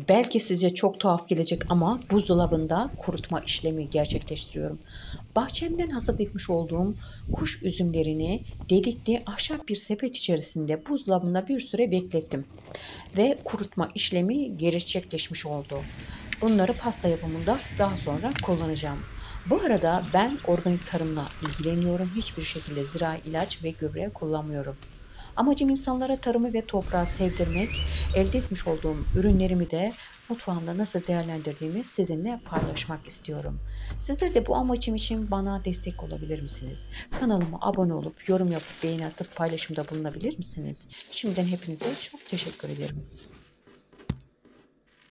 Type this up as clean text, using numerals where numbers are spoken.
Belki sizce çok tuhaf gelecek ama buzdolabında kurutma işlemi gerçekleştiriyorum. Bahçemden hasat etmiş olduğum kuş üzümlerini delikli ahşap bir sepet içerisinde buzdolabında bir süre beklettim ve kurutma işlemi gerçekleşmiş oldu. Bunları pasta yapımında daha sonra kullanacağım. Bu arada ben organik tarımla ilgileniyorum. Hiçbir şekilde zirai ilaç ve gübre kullanmıyorum. Amacım insanlara tarımı ve toprağı sevdirmek, elde etmiş olduğum ürünlerimi de mutfağımda nasıl değerlendirdiğimi sizinle paylaşmak istiyorum. Sizler de bu amacım için bana destek olabilir misiniz? Kanalıma abone olup, yorum yapıp, beğeni atıp paylaşımda bulunabilir misiniz? Şimdiden hepinize çok teşekkür ederim.